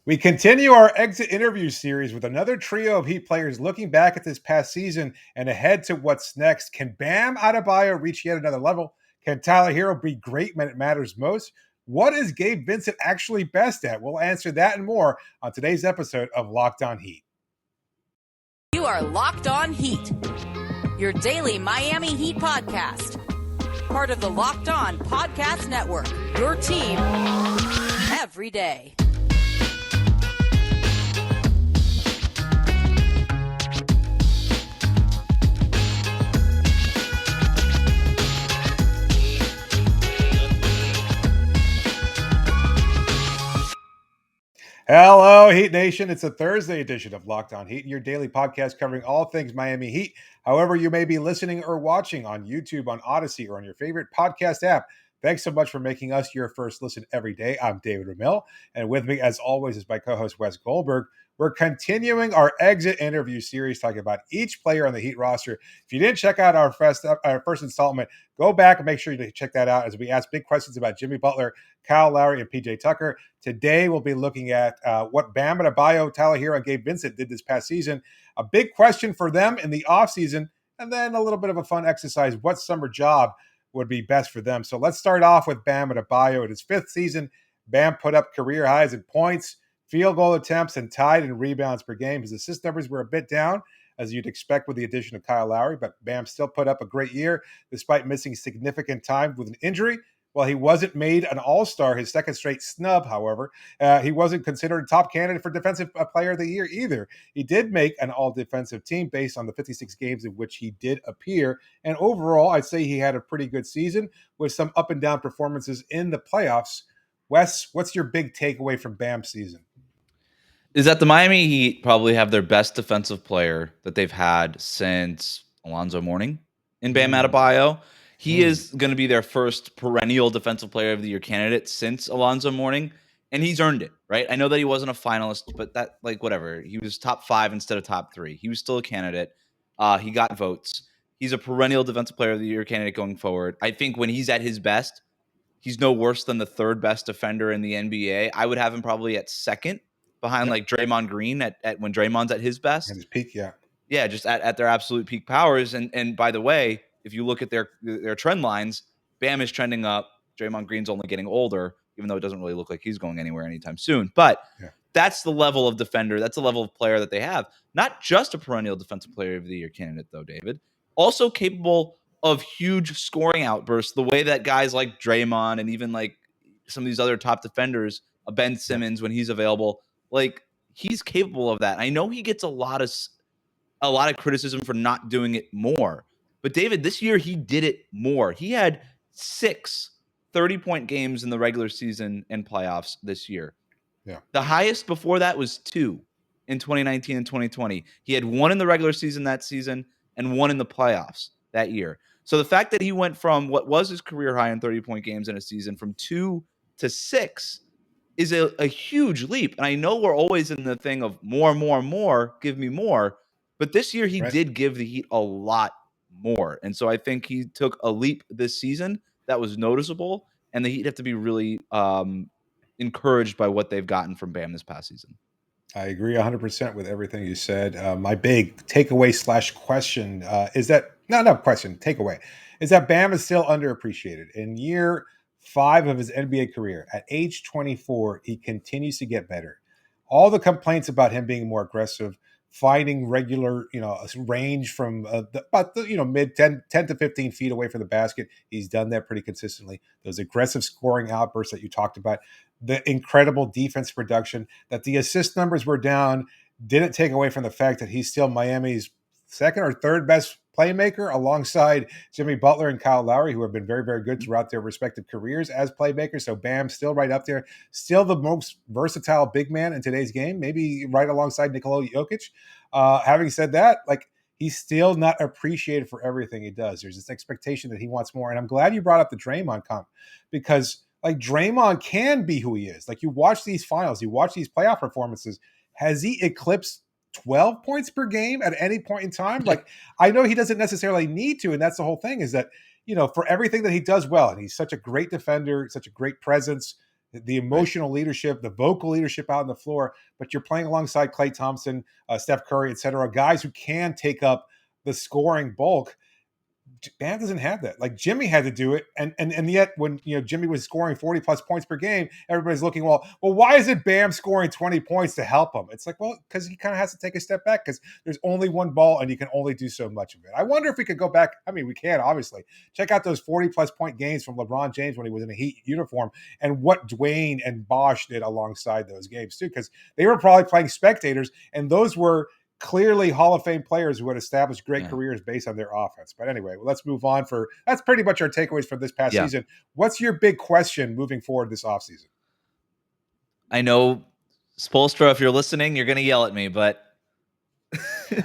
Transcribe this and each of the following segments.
We continue our exit interview series with another trio of Heat players looking back at this past season and ahead to what's next. Can Bam Adebayo reach yet another level? Can Tyler Herro be great when it matters most? What is Gabe Vincent actually best at? We'll answer that and more on today's episode of Locked On Heat. You are Locked On Heat, your daily Miami Heat podcast. Part of the Locked On Podcast Network, your team every day. Hello, Heat Nation. It's a Thursday edition of Locked On Heat, your daily podcast covering all things Miami Heat. However, you may be listening or watching on YouTube, on Odyssey, or on your favorite podcast app. Thanks so much for making us your first listen every day. I'm David Ramil, and with me, as always, is my co-host Wes Goldberg. We're continuing our exit interview series talking about each player on the Heat roster. If you didn't check out our first installment, go back and make sure you check that out as we ask big questions about Jimmy Butler, Kyle Lowry, and PJ Tucker. Today, we'll be looking at what Bam Adebayo, Tyler Herro, and Gabe Vincent did this past season. A big question for them in the offseason, and then a little bit of a fun exercise. What summer job would be best for them? So let's start off with Bam Adebayo. In his fifth season, Bam put up career highs in points, field goal attempts, and tied in rebounds per game. His assist numbers were a bit down, as you'd expect with the addition of Kyle Lowry, but Bam still put up a great year despite missing significant time with an injury. While he wasn't made an all-star, his second straight snub, however, he wasn't considered a top candidate for Defensive Player of the Year either. He did make an all-defensive team based on the 56 games in which he did appear. And overall, I'd say he had a pretty good season with some up and down performances in the playoffs. Wes, what's your big takeaway from Bam's season? Is that the Miami Heat probably have their best defensive player that they've had since Alonzo Mourning in Bam Adebayo. He is going to be their first perennial defensive player of the year candidate since Alonzo Mourning, and he's earned it, right? I know that he wasn't a finalist, but that, like, whatever. He was top 5 instead of top 3. He was still a candidate. He got votes. He's a perennial defensive player of the year candidate going forward. I think when he's at his best, he's no worse than the third best defender in the NBA. I would have him probably at second, behind like Draymond Green at when Draymond's at his best. At his peak, yeah. Yeah, just at their absolute peak powers. And by the way, if you look at their trend lines, Bam is trending up. Draymond Green's only getting older, even though it doesn't really look like he's going anywhere anytime soon. But that's the level of defender. That's the level of player that they have. Not just a perennial defensive player of the year candidate, though, David. Also capable of huge scoring outbursts, the way that guys like Draymond and even like some of these other top defenders, Ben Simmons, when he's available, like he's capable of that. I know he gets a lot of criticism for not doing it more. But David, this year he did it more. He had 6 30-point games in the regular season and playoffs this year. Yeah. The highest before that was 2 in 2019 and 2020. He had 1 in the regular season that season and 1 in the playoffs that year. So the fact that he went from what was his career high in 30-point games in a season from 2 to 6 is a huge leap. And I know we're always in the thing of more, give me more. But this year he did give the Heat a lot more. And so I think he took a leap this season that was noticeable. And the Heat have to be really encouraged by what they've gotten from Bam this past season. I agree 100% with everything you said. My big takeaway / question is that, takeaway, is that Bam is still underappreciated. In year 5 of his NBA career, at age 24, he continues to get better. All the complaints about him being more aggressive, finding regular, range from mid 10 to 15 feet away from the basket. He's done that pretty consistently. Those aggressive scoring outbursts that you talked about, the incredible defense production, that the assist numbers were down, didn't take away from the fact that he's still Miami's second or third best playmaker alongside Jimmy Butler and Kyle Lowry, who have been very, very good throughout their respective careers as playmakers. So Bam still right up there, still the most versatile big man in today's game, maybe right alongside Nikola Jokic. Having said that, like, he's still not appreciated for everything he does. There's this expectation that he wants more. And I'm glad you brought up the Draymond comp, because like Draymond can be who he is. Like, you watch these finals, you watch these playoff performances. Has he eclipsed 12 points per game at any point in time? Like, I know he doesn't necessarily need to, and that's the whole thing, is that, for everything that he does well, and he's such a great defender, such a great presence, the emotional leadership, the vocal leadership out on the floor, but you're playing alongside Klay Thompson, Steph Curry, et cetera, guys who can take up the scoring bulk. Bam doesn't have that. Like Jimmy had to do it, and yet when Jimmy was scoring 40 plus points per game, everybody's looking, well, why isn't Bam scoring 20 points to help him? It's like, well, because he kind of has to take a step back because there's only one ball and you can only do so much of it. I wonder if we could go back. I mean, we can obviously check out those 40 plus point games from LeBron James when he was in a Heat uniform and what Dwayne and Bosh did alongside those games too, because they were probably playing spectators, and those were clearly Hall of Fame players who had established great careers based on their offense. But anyway, let's move on. That's pretty much our takeaways from this past season. What's your big question moving forward this offseason? I know, Spoelstra, if you're listening, you're going to yell at me, but are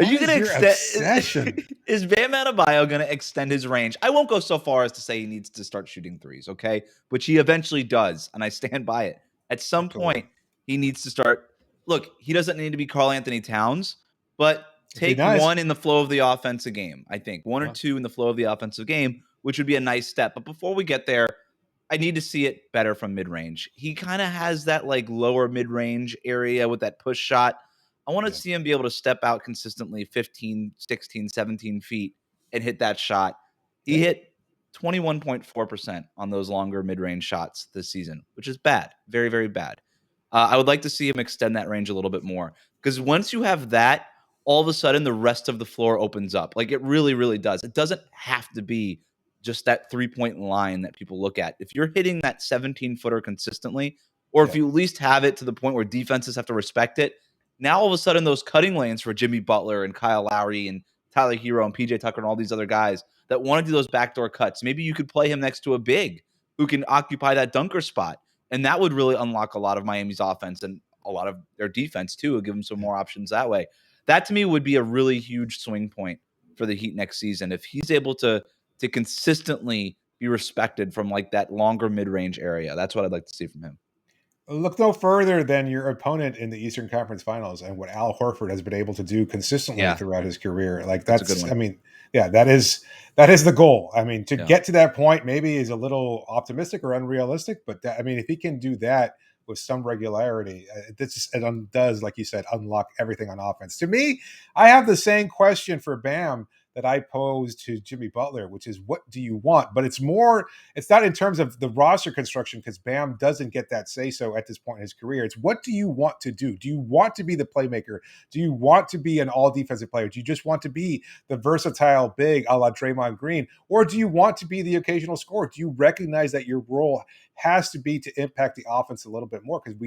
you going to extend? Is Bam Adebayo going to extend his range? I won't go so far as to say he needs to start shooting threes, okay? Which he eventually does, and I stand by it. At some point, he needs to start. Look, he doesn't need to be Karl Anthony Towns, but take one in the flow of the offensive game, I think. One or two in the flow of the offensive game, which would be a nice step. But before we get there, I need to see it better from mid-range. He kind of has that like lower mid-range area with that push shot. I want to see him be able to step out consistently 15, 16, 17 feet and hit that shot. He hit 21.4% on those longer mid-range shots this season, which is bad. Very, very bad. I would like to see him extend that range a little bit more, because once you have that, all of a sudden the rest of the floor opens up. Like it really, really does. It doesn't have to be just that 3-point line that people look at. If you're hitting that 17-footer consistently, or if you at least have it to the point where defenses have to respect it, now all of a sudden those cutting lanes for Jimmy Butler and Kyle Lowry and Tyler Herro and PJ Tucker and all these other guys that want to do those backdoor cuts, maybe you could play him next to a big who can occupy that dunker spot. And that would really unlock a lot of Miami's offense and a lot of their defense too. Give them some more options that way. That to me would be a really huge swing point for the Heat next season. If he's able to consistently be respected from like that longer mid-range area, that's what I'd like to see from him. Look no further than your opponent in the Eastern Conference Finals and what Al Horford has been able to do consistently throughout his career. Like that's a good one. I mean, that is the goal. I mean, to get to that point maybe is a little optimistic or unrealistic, but if he can do that with some regularity, it does, like you said, unlock everything on offense. To me, I have the same question for Bam that I posed to Jimmy Butler, which is, what do you want? But it's not in terms of the roster construction, because Bam doesn't get that say-so at this point in his career. It's, what do you want to do? Do you want to be the playmaker? Do you want to be an all-defensive player? Do you just want to be the versatile big a la Draymond Green? Or do you want to be the occasional scorer? Do you recognize that your role has to be to impact the offense a little bit more? Because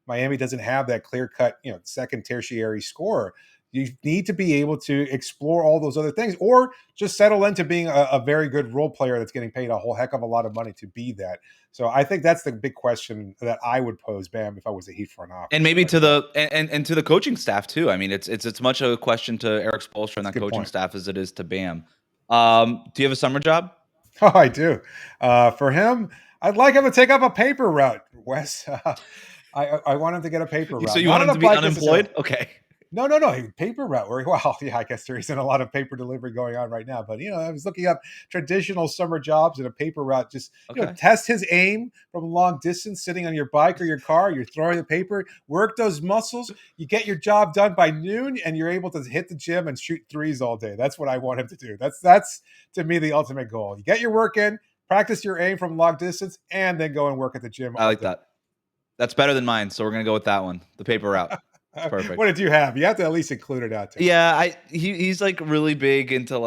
Miami doesn't have that clear-cut, second tertiary scorer. You need to be able to explore all those other things, or just settle into being a very good role player that's getting paid a whole heck of a lot of money to be that. So I think that's the big question that I would pose Bam if I was the Heat front office. And maybe to the coaching staff too. I mean, it's as much a question to Eric Spoelstra and that coaching staff as it is to Bam. Do you have a summer job? Oh, I do. For him, I'd like him to take up a paper route, Wes. I want him to get a paper route. So you want him to be unemployed? Okay. No. Paper route. Well, yeah, I guess there isn't a lot of paper delivery going on right now. But, I was looking up traditional summer jobs and a paper route. Just test his aim from long distance, sitting on your bike or your car. You're throwing the paper, work those muscles. You get your job done by noon, and you're able to hit the gym and shoot threes all day. That's what I want him to do. That's to me, the ultimate goal. You get your work in, practice your aim from long distance, and then go and work at the gym. I like that. That's better than mine. So we're going to go with that one, the paper route. Perfect. What did you have? You have to at least include it out there. Yeah, he's like really big into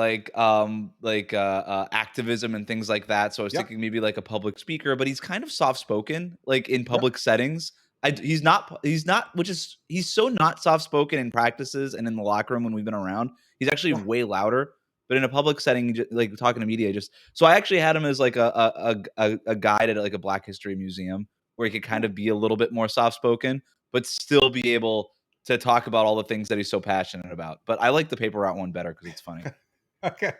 activism and things like that. So I was thinking maybe like a public speaker, but he's kind of soft spoken, like in public settings. He's so not soft spoken in practices and in the locker room when we've been around. He's actually way louder. But in a public setting, like talking to media, so I actually had him as like a guide at like a Black History museum where he could kind of be a little bit more soft spoken, but still be able to talk about all the things that he's so passionate about. But I like the paper route one better because it's funny. Okay.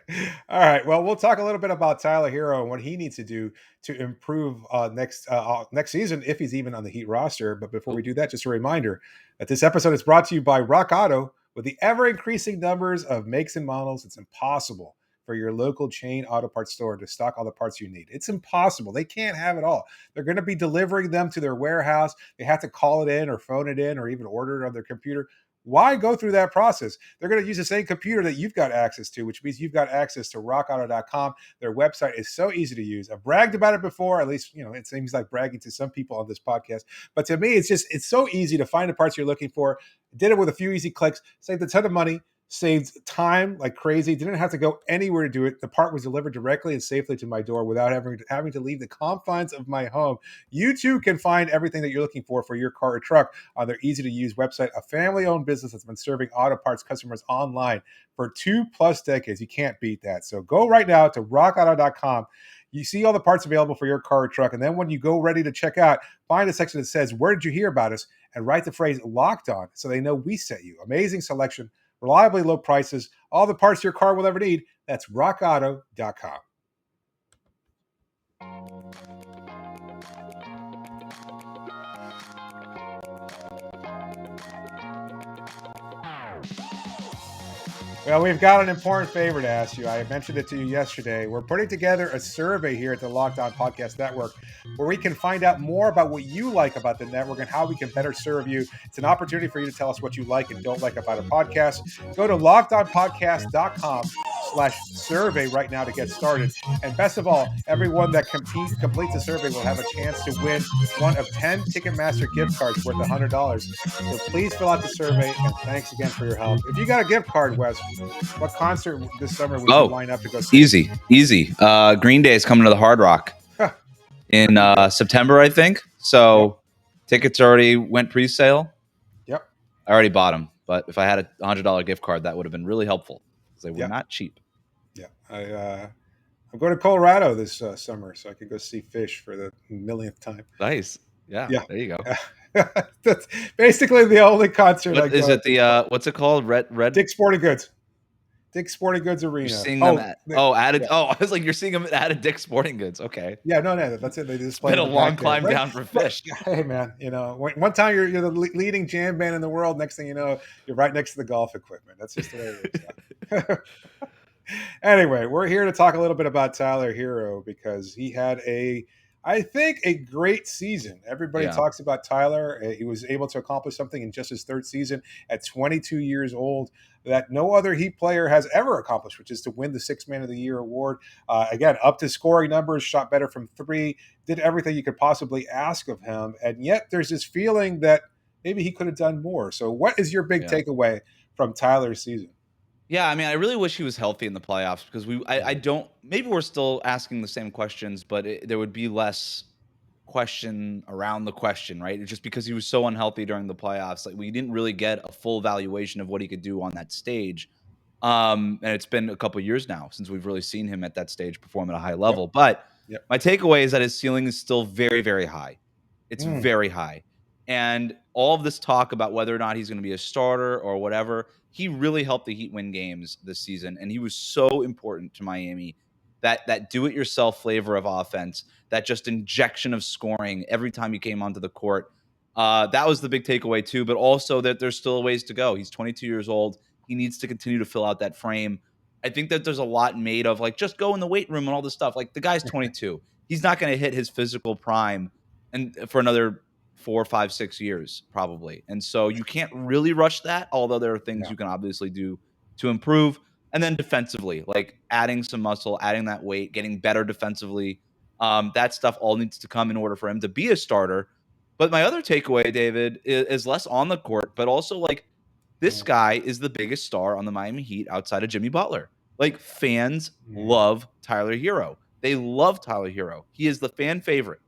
All right. Well, we'll talk a little bit about Tyler Herro and what he needs to do to improve next season, if he's even on the Heat roster. But before we do that, just a reminder that this episode is brought to you by Rock Auto. With the ever-increasing numbers of makes and models, it's impossible for your local chain auto parts store to stock all the parts you need. It's impossible. They can't have it all. They're going to be delivering them to their warehouse. They have to call it in or phone it in or even order it on their computer. Why go through that process? They're going to use the same computer that you've got access to, which means you've got access to rockauto.com. Their website is so easy to use. I've bragged about it before, at least, it seems like bragging to some people on this podcast. But to me, it's so easy to find the parts you're looking for. Did it with a few easy clicks, saved a ton of money, saved time like crazy. Didn't have to go anywhere to do it. The part was delivered directly and safely to my door without having to leave the confines of my home. You too can find everything that you're looking for your car or truck on their easy-to-use website, a family-owned business that's been serving auto parts customers online for 2+ decades. You can't beat that. So go right now to rockauto.com. You see all the parts available for your car or truck, and then when you go ready to check out, find a section that says, "Where did you hear about us?" and write the phrase "locked on" so they know we sent you. Amazing selection, reliably low prices, all the parts your car will ever need. That's rockauto.com. Well, we've got an important favor to ask you. I mentioned it to you yesterday. We're putting together a survey here at the Locked On Podcast Network where we can find out more about what you like about the network and how we can better serve you. It's an opportunity for you to tell us what you like and don't like about a podcast. Go to lockedonpodcast.com/survey right now to get started. And best of all, everyone that completes the survey will have a chance to win one of 10 Ticketmaster gift cards worth $100. So please fill out the survey, and thanks again for your help. If you got a gift card, Wes, what concert this summer would you line up to go see? Easy. Green Day is coming to the Hard Rock in September, I think. So tickets already went pre-sale. Yep. I already bought them, but if I had a $100 gift card, that would have been really helpful because they were not cheap. Yeah. I'm going to Colorado this summer, so I could go see Fish for the millionth time. Nice. Yeah. There you go. That's basically the only concert. Is it the what's it called? Red Dick's Sporting Goods. Dick's Sporting Goods Arena. You're seeing them I was like, you're seeing them at Dick's Sporting Goods. Okay. Yeah, no, that's it. They just been a long climb down for Fish. Hey, man, one time you're the leading jam band in the world. Next thing you know, you're right next to the golf equipment. That's just the way it is. Anyway, we're here to talk a little bit about Tyler Herro because he had I think a great season. Everybody talks about Tyler. He was able to accomplish something in just his third season at 22 years old that no other Heat player has ever accomplished, which is to win the Sixth Man of the Year award. Again, up to scoring numbers, shot better from three, did everything you could possibly ask of him. And yet there's this feeling that maybe he could have done more. So what is your big takeaway from Tyler's season? Yeah, I mean, I really wish he was healthy in the playoffs because I don't. Maybe we're still asking the same questions, but there would be less question around the question, right? It's just because he was so unhealthy during the playoffs, like we didn't really get a full valuation of what he could do on that stage. And it's been a couple of years now since we've really seen him at that stage perform at a high level. But my takeaway is that his ceiling is still very, very high. It's very high. And all of this talk about whether or not he's going to be a starter or whatever, he really helped the Heat win games this season. And he was so important to Miami, that do-it-yourself flavor of offense, that just injection of scoring every time he came onto the court. That was the big takeaway too, but also that there's still a ways to go. He's 22 years old. He needs to continue to fill out that frame. I think that there's a lot made of like, just go in the weight room and all this stuff. Like the guy's 22. He's not going to hit his physical prime and for another 4, 5, 6 years probably. And so you can't really rush that, although there are things you can obviously do to improve. And then defensively, like adding some muscle, adding that weight, getting better defensively. That stuff all needs to come in order for him to be a starter. But my other takeaway, David, is less on the court, but also like this guy is the biggest star on the Miami Heat outside of Jimmy Butler. Like fans love Tyler Herro. They love Tyler Herro. He is the fan favorite.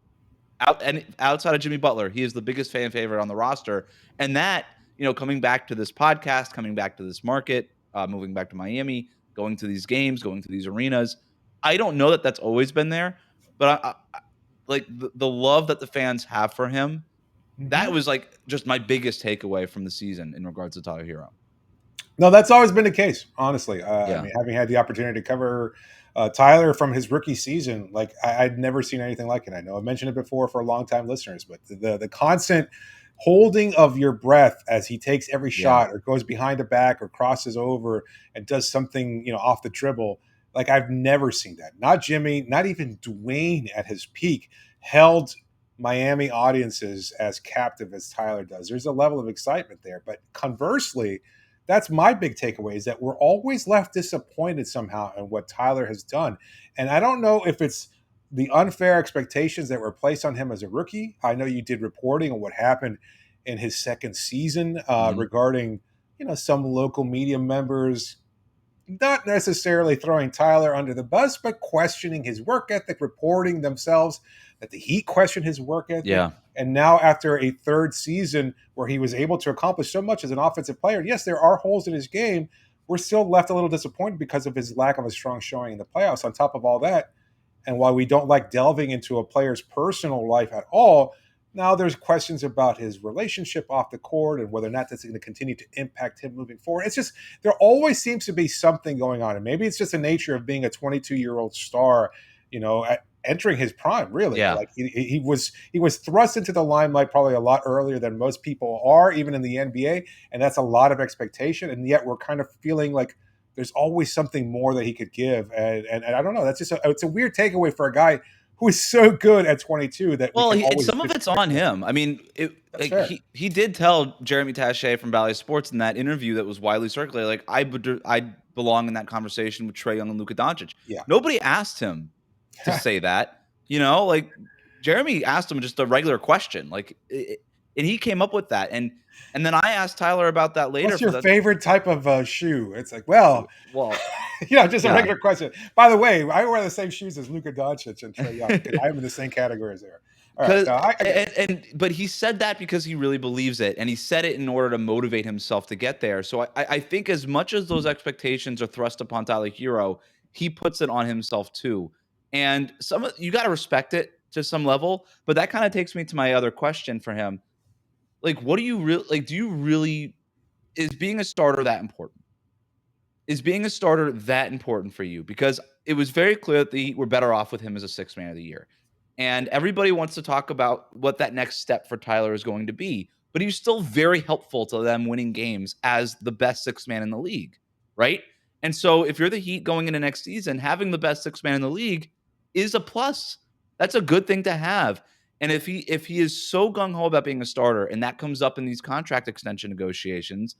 Outside of Jimmy Butler, he is the biggest fan favorite on the roster. And that, coming back to this podcast, coming back to this market, moving back to Miami, going to these games, going to these arenas, I don't know that that's always been there, but I like the love that the fans have for him. That was like just my biggest takeaway from the season in regards to Tyler Herro. No, that's always been the case, honestly. I mean, having had the opportunity to cover Tyler from his rookie season, like I'd never seen anything like it. I know I mentioned it before for long-time listeners, but the constant holding of your breath as he takes every shot or goes behind the back or crosses over and does something, off the dribble, Like, I've never seen that. Not Jimmy, not even Dwayne at his peak held Miami audiences as captive as Tyler does. There's a level of excitement there. But conversely, that's my big takeaway, is that we're always left disappointed somehow in what Tyler has done. And I don't know if it's the unfair expectations that were placed on him as a rookie. I know you did reporting on what happened in his second season regarding, some local media members not necessarily throwing Tyler under the bus, but questioning his work ethic, reporting themselves that the Heat questioned his work ethic. Yeah. And now, after a third season where he was able to accomplish so much as an offensive player, yes, there are holes in his game. We're still left a little disappointed because of his lack of a strong showing in the playoffs. On top of all that, and while we don't like delving into a player's personal life at all, now there's questions about his relationship off the court and whether or not that's going to continue to impact him moving forward. It's just, there always seems to be something going on. And maybe it's just the nature of being a 22-year-old star, entering his prime, really. Yeah. Like he was thrust into the limelight probably a lot earlier than most people are, even in the NBA. And that's a lot of expectation. And yet we're kind of feeling like there's always something more that he could give. And I don't know. That's just it's a weird takeaway for a guy who is so good at 22 that some of it's on him. I mean, he did tell Jeremy Taché from Bally Sports in that interview that was widely circulated, like, I belong in that conversation with Trae Young and Luka Doncic. Yeah. Nobody asked him to say that. Like, Jeremy asked him just a regular question, like, and he came up with that. And then I asked Tyler about that later. What's your favorite type of shoe? It's like, well, just a regular question. By the way, I wear the same shoes as Luka Doncic and Trae Young. I'm in the same category as there. But he said that because he really believes it, and he said it in order to motivate himself to get there. So I think as much as those expectations are thrust upon Tyler Herro, he puts it on himself too. And you got to respect it to some level. But that kind of takes me to my other question for him. Like, what do you really like? Is being a starter that important? Is being a starter that important for you? Because it was very clear that the Heat were better off with him as a sixth man of the year. And everybody wants to talk about what that next step for Tyler is going to be. But he's still very helpful to them winning games as the best sixth man in the league, right? And so if you're the Heat going into next season, having the best sixth man in the league is a plus. That's a good thing to have. And if he is so gung-ho about being a starter, and that comes up in these contract extension negotiations,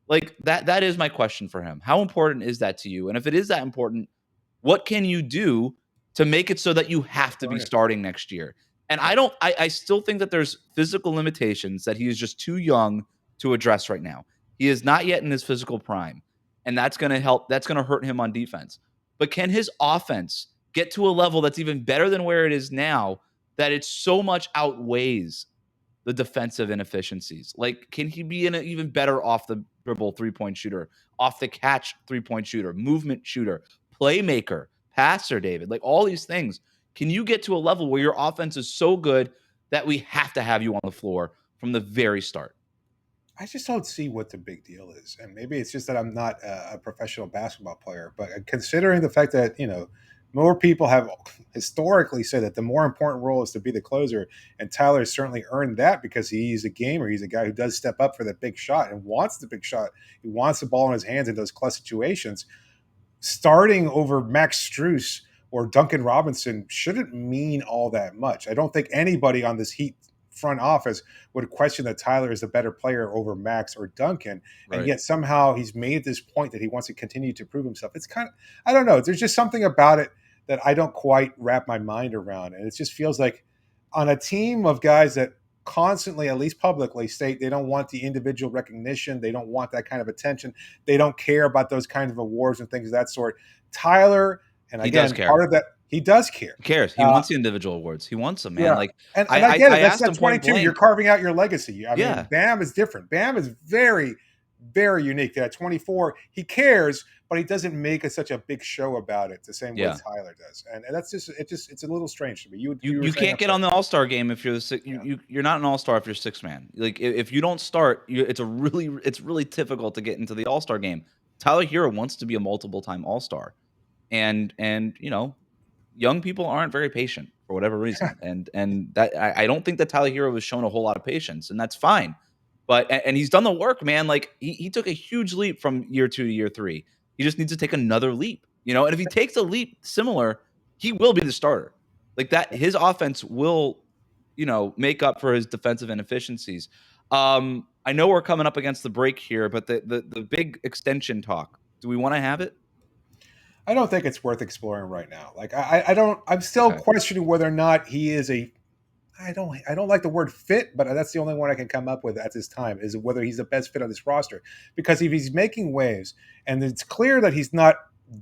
like that is my question for him. How important is that to you? And if it is that important, what can you do to make it so that you have to be starting next year? And I still think that there's physical limitations that he is just too young to address right now. He is not yet in his physical prime, and that's going to hurt him on defense. But can his offense get to a level that's even better than where it is now, that it so much outweighs the defensive inefficiencies? Like, can he be an even better off the dribble three-point shooter, off the catch three-point shooter, movement shooter, playmaker, passer, David? Like, all these things. Can you get to a level where your offense is so good that we have to have you on the floor from the very start? I just don't see what the big deal is. And maybe it's just that I'm not a professional basketball player, but considering the fact that, more people have historically said that the more important role is to be the closer, and Tyler has certainly earned that because he's a gamer. He's a guy who does step up for the big shot and wants the big shot. He wants the ball in his hands in those clutch situations. Starting over Max Strus or Duncan Robinson shouldn't mean all that much. I don't think anybody on this Heat front office would question that Tyler is the better player over Max or Duncan. Right. And yet somehow he's made this point that he wants to continue to prove himself. It's kind of, I don't know. There's just something about it that I don't quite wrap my mind around. And it just feels like on a team of guys that constantly, at least publicly, state they don't want the individual recognition. They don't want that kind of attention. They don't care about those kinds of awards and things of that sort. Tyler, and again, part of that, he does care. He cares. He wants the individual awards. He wants them, man. Yeah. Like, and I get it. That's at 22. You're carving out your legacy. I mean, Bam is different. Bam is very, very unique. At 24, he cares, but he doesn't make such a big show about it the same way Tyler does. And that's just it's a little strange to me. You can't get on the All-Star game if you're you're not an All-Star if you're sixth man. Like, if you don't start, it's really difficult to get into the All-Star game. Tyler Herro wants to be a multiple-time All-Star, and young people aren't very patient for whatever reason. and that I don't think that Tyler Herro has shown a whole lot of patience, and that's fine. But and he's done the work, man. Like, he took a huge leap from year 2 to year 3. He just needs to take another leap. And if he takes a leap similar, he will be the starter. Like that, his offense will, make up for his defensive inefficiencies. I know we're coming up against the break here, but the big extension talk, do we want to have it? I don't think it's worth exploring right now. Like I don't. I'm still questioning whether or not he is a. I don't like the word fit, but that's the only one I can come up with at this time, is whether he's the best fit on this roster. Because if he's making waves, and it's clear that he's not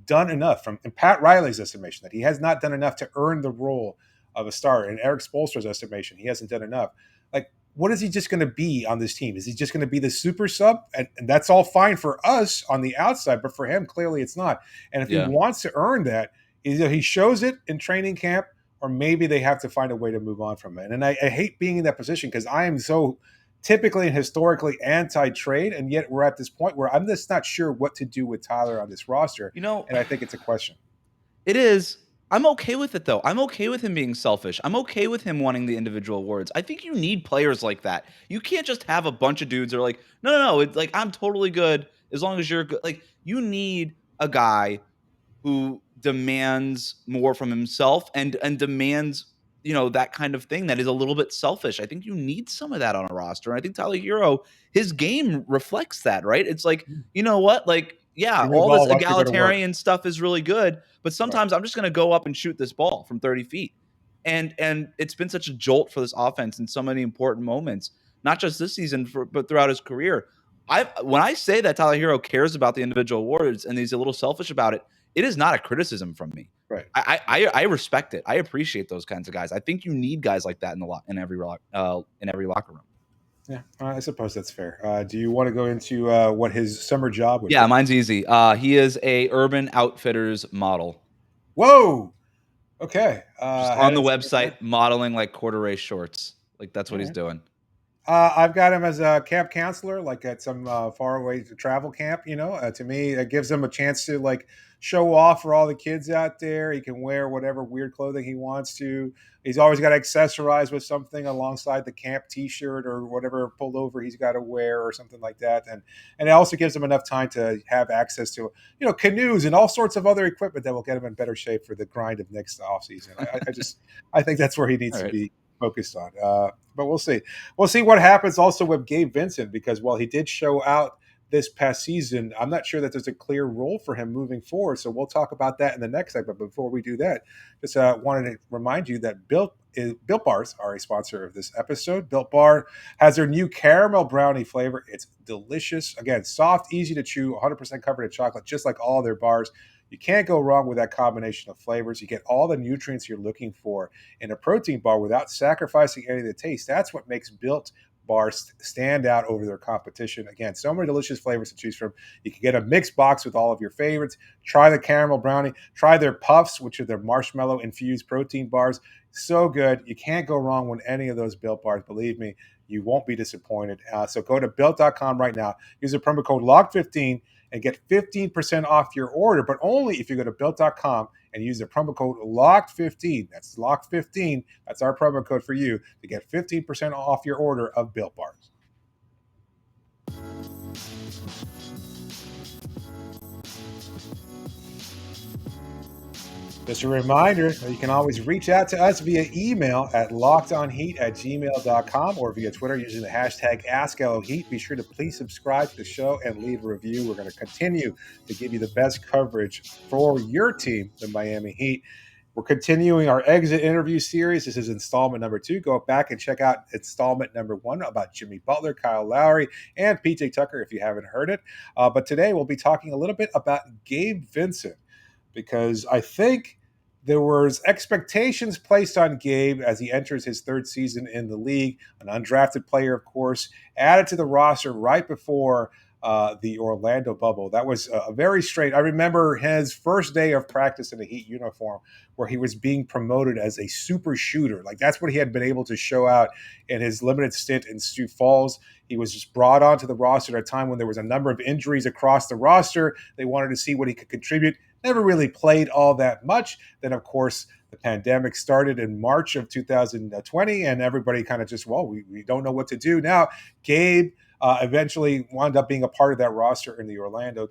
done enough, in Pat Riley's estimation, that he has not done enough to earn the role of a starter. In Eric Spoelstra's estimation, he hasn't done enough. Like, what is he just going to be on this team? Is he just going to be the super sub? And that's all fine for us on the outside, but for him, clearly it's not. And if he wants to earn that, either he shows it in training camp, or maybe they have to find a way to move on from it. And I hate being in that position because I am so typically and historically anti-trade, and yet we're at this point where I'm just not sure what to do with Tyler on this roster. And I think it's a question. It is. I'm okay with it, though. I'm okay with him being selfish. I'm okay with him wanting the individual awards. I think you need players like that. You can't just have a bunch of dudes that are like, no, it's like, I'm totally good as long as you're good. Like, you need a guy who demands more from himself and demands, that kind of thing that is a little bit selfish. I think you need some of that on a roster. And I think Tyler Herro, his game reflects that, right? It's like, you know what? Like, yeah, all this egalitarian stuff is really good, but sometimes I'm just going to go up and shoot this ball from 30 feet. And it's been such a jolt for this offense in so many important moments, not just this season, but throughout his career. When I say that Tyler Herro cares about the individual awards and he's a little selfish about it, it is not a criticism from me. Right. I respect it. I appreciate those kinds of guys. I think you need guys like that in every locker room. Yeah, I suppose that's fair. Do you want to go into what his summer job would be? Yeah, mine's easy. He is a Urban Outfitters model. Whoa. Okay. Just on the website, modeling like corduroy shorts. Like that's what he's doing. I've got him as a camp counselor, like at some faraway travel camp. To me, it gives him a chance to like show off for all the kids out there. He can wear whatever weird clothing he wants to. He's always got to accessorize with something alongside the camp T-shirt or whatever pullover he's got to wear or something like that. And it also gives him enough time to have access to canoes and all sorts of other equipment that will get him in better shape for the grind of next offseason. I think that's where he needs to be focused on. But we'll see. We'll see what happens also with Gabe Vincent, because while he did show out this past season, I'm not sure that there's a clear role for him moving forward. So we'll talk about that in the next segment. Before we do that, just wanted to remind you that Built Bars are a sponsor of this episode. Built Bar has their new caramel brownie flavor. It's delicious. Again, soft, easy to chew, 100% covered in chocolate, just like all their bars. You can't go wrong with that combination of flavors. You get all the nutrients you're looking for in a protein bar without sacrificing any of the taste. That's what makes Built Bars stand out over their competition. Again, so many delicious flavors to choose from. You can get a mixed box with all of your favorites. Try the caramel brownie. Try their puffs, which are their marshmallow-infused protein bars. So good. You can't go wrong with any of those Built Bars. Believe me, you won't be disappointed. So go to Built.com right now. Use the promo code LOCK15 and get 15% off your order, but only if you go to Built.com and use the promo code LOCK15. That's LOCK15. That's our promo code for you to get 15% off your order of Built Bars. Just a reminder that you can always reach out to us via email at lockedonheat@gmail.com or via Twitter using the hashtag AskLOHeat. Be sure to please subscribe to the show and leave a review. We're going to continue to give you the best coverage for your team, the Miami Heat. We're continuing our exit interview series. This is installment number 2. Go back and check out installment number 1 about Jimmy Butler, Kyle Lowry, and PJ Tucker if you haven't heard it. But today we'll be talking a little bit about Gabe Vincent, because I think there was expectations placed on Gabe as he enters his 3rd season in the league, an undrafted player, of course, added to the roster right before the Orlando bubble. That was a very strange. I remember his first day of practice in a Heat uniform where he was being promoted as a super shooter. Like, that's what he had been able to show out in his limited stint in Sioux Falls. He was just brought onto the roster at a time when there was a number of injuries across the roster. They wanted to see what he could contribute. Never really played all that much. Then, of course, the pandemic started in March of 2020, and everybody kind of just, we don't know what to do. Now, Gabe eventually wound up being a part of that roster in the Orlando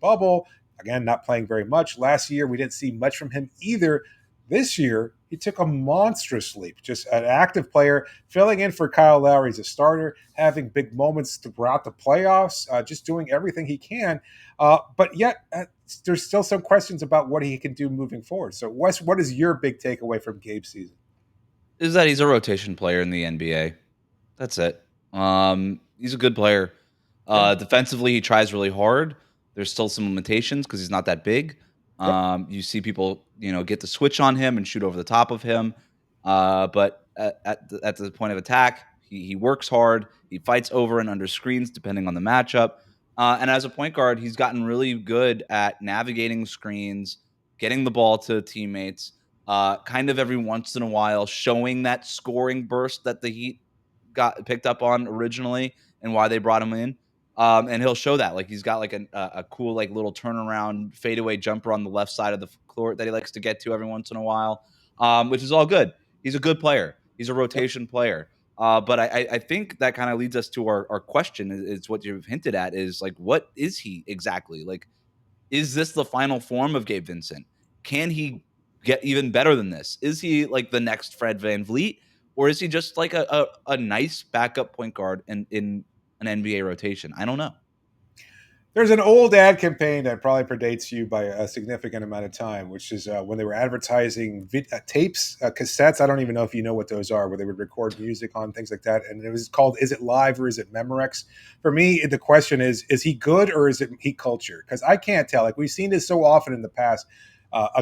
bubble. Again, not playing very much. Last year, we didn't see much from him either. This year, he took a monstrous leap. Just an active player, filling in for Kyle Lowry as a starter, having big moments throughout the playoffs, just doing everything he can. But yet, there's still some questions about what he can do moving forward. So, Wes, what is your big takeaway from Gabe's season? Is that he's a rotation player in the NBA. That's it. He's a good player. Yeah. Defensively, he tries really hard. There's still some limitations because he's not that big. Yep. You see people, get the switch on him and shoot over the top of him. But at the point of attack, he works hard. He fights over and under screens depending on the matchup. And as a point guard, he's gotten really good at navigating screens, getting the ball to teammates, kind of every once in a while showing that scoring burst that the Heat got picked up on originally and why they brought him in. And he'll show that. Like, he's got like a cool, like, little turnaround fadeaway jumper on the left side of the court that he likes to get to every once in a while, which is all good. He's a good player. He's a rotation player. But I think that kind of leads us to our question is what you've hinted at is, like, what is he exactly? Like, is this the final form of Gabe Vincent? Can he get even better than this? Is he like the next Fred VanVleet? Or is he just like a nice backup point guard in an NBA rotation? I don't know. There's an old ad campaign that probably predates you by a significant amount of time, which is when they were advertising tapes, cassettes. I don't even know if you know what those are, where they would record music on things like that. And it was called "Is It Live or Is It Memorex?" For me, the question is he good or is it heat culture? Because I can't tell. Like, we've seen this so often in the past.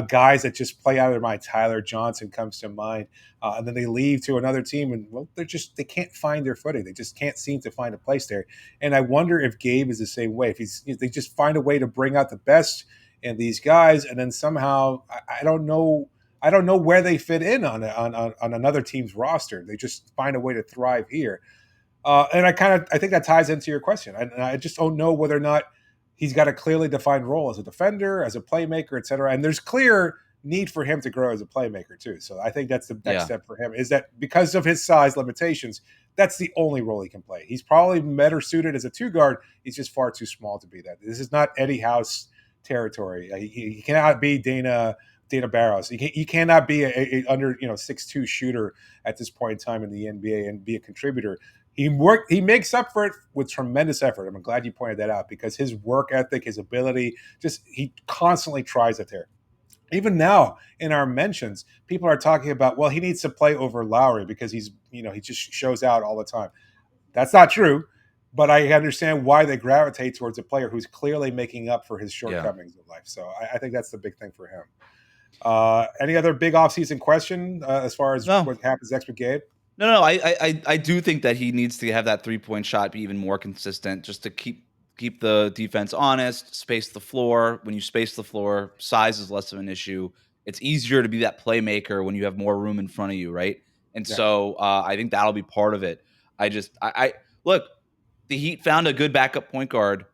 Guys that just play out of their mind. Tyler Johnson comes to mind, and then they leave to another team, and well, they can't find their footing. They just can't seem to find a place there. And I wonder if Gabe is the same way. If they just find a way to bring out the best in these guys, and then somehow I don't know. I don't know where they fit in on another team's roster. They just find a way to thrive here. And I think that ties into your question. I just don't know whether or not he's got a clearly defined role as a defender, as a playmaker, et cetera. And there's clear need for him to grow as a playmaker too. So I think that's the next step for him, is that because of his size limitations, that's the only role he can play. He's probably better suited as a two guard. He's just far too small to be that. This is not Eddie House territory. He cannot be Dana Barros. He cannot be a under 6'2" shooter at this point in time in the NBA and be a contributor. He makes up for it with tremendous effort. I'm glad you pointed that out, because his work ethic, his ability, he constantly tries it there. Even now in our mentions, people are talking about, well, he needs to play over Lowry because he just shows out all the time. That's not true, but I understand why they gravitate towards a player who's clearly making up for his shortcomings in life. So I think that's the big thing for him. Any other big offseason question as far as what happens next with Gabe? No. I do think that he needs to have that 3-point shot be even more consistent, just to keep the defense honest, space the floor. When you space the floor, size is less of an issue. It's easier to be that playmaker when you have more room in front of you, right? And so I think that'll be part of it. I look, the Heat found a good backup point guard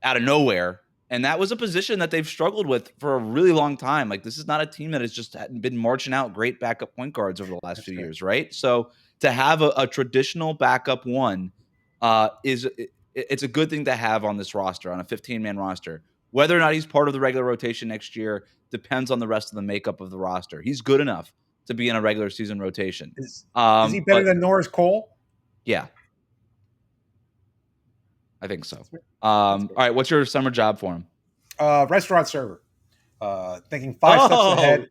out of nowhere, and that was a position that they've struggled with for a really long time. Like, this is not a team that has just been marching out great backup point guards over the last few years, right? So to have a traditional backup one it's a good thing to have on this roster, on a 15-man roster. Whether or not he's part of the regular rotation next year depends on the rest of the makeup of the roster. He's good enough to be in a regular season rotation. Is he better than Norris Cole? Yeah. I think so. All right, what's your summer job for him? Restaurant server. Thinking 5 steps ahead.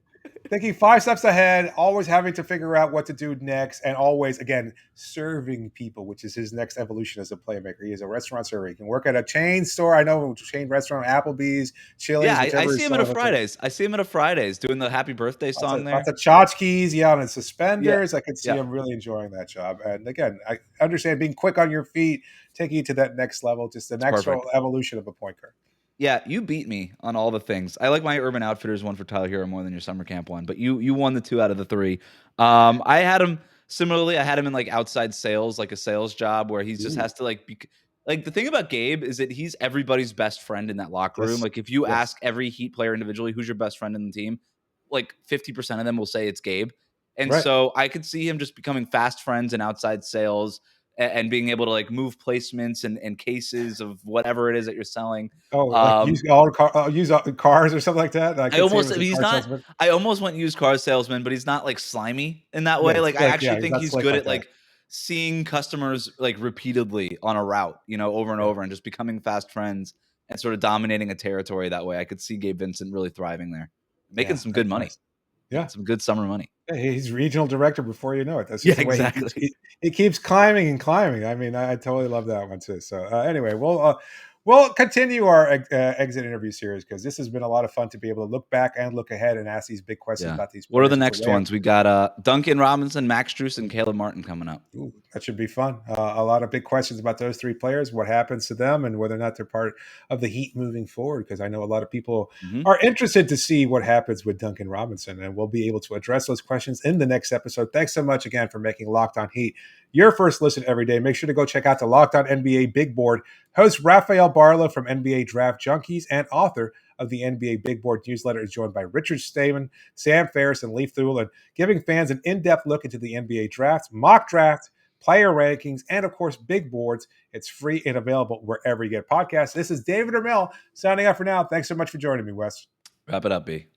Thinking 5 steps ahead, always having to figure out what to do next, and always, again, serving people, which is his next evolution as a playmaker. He is a restaurant server. He can work at a chain store. I know, chain restaurant, Applebee's, Chili's. Yeah, I see him at a Fridays. I see him at a Fridays doing the happy birthday song there. Lots of tchotchkes, and suspenders. Yeah. I could see him really enjoying that job. And again, I understand being quick on your feet, taking you to that next level, just the next evolution of a point guard. Yeah, you beat me on all the things. I like my Urban Outfitters one for Tyler Herro more than your summer camp one, but you won the 2 out of the 3. I had him similarly. I had him in like outside sales, like a sales job where he just has to be like, the thing about Gabe is that he's everybody's best friend in that locker room. Like, if you ask every Heat player individually, who's your best friend in the team, like 50% of them will say it's Gabe. And so I could see him just becoming fast friends and outside sales. and being able to like move placements and cases of whatever it is that you're selling. Oh, like use cars or something like that. I could see him as a He's car not. salesman. I almost went used car salesman, but he's not like slimy in that Yeah, way. Like I slick. Yeah, actually he's think not he's slick good like at that. like seeing customers like repeatedly on a route, over and over, and just becoming fast friends and sort of dominating a territory that way. I could see Gabe Vincent really thriving there, making Yeah, some good that's money, nice. Yeah. some good summer money. Yeah, he's regional director before you know it. That's Yeah, just the way exactly. he keeps climbing and climbing. I mean, I totally love that one too. So anyway, we'll continue our exit interview series because this has been a lot of fun to be able to look back and look ahead and ask these big questions Yeah. about these What are the players. next ones? We got Duncan Robinson, Max Strus, and Caleb Martin coming up. Ooh, that should be fun. A lot of big questions about those three players, what happens to them, and whether or not they're part of the Heat moving forward. Because I know a lot of people are interested to see what happens with Duncan Robinson, and we'll be able to address those questions in the next episode. Thanks so much again for making Locked On Heat your first listen every day. Make sure to go check out the Locked On NBA Big Board. Host Rafael Barlow from NBA Draft Junkies and author of the NBA Big Board newsletter is joined by Richard Stamen, Sam Ferris, and Leif Thulin, giving fans an in-depth look into the NBA draft, mock draft, player rankings, and of course, big boards. It's free and available wherever you get podcasts. This is David Ramil signing off for now. Thanks so much for joining me, Wes. Wrap it up, B.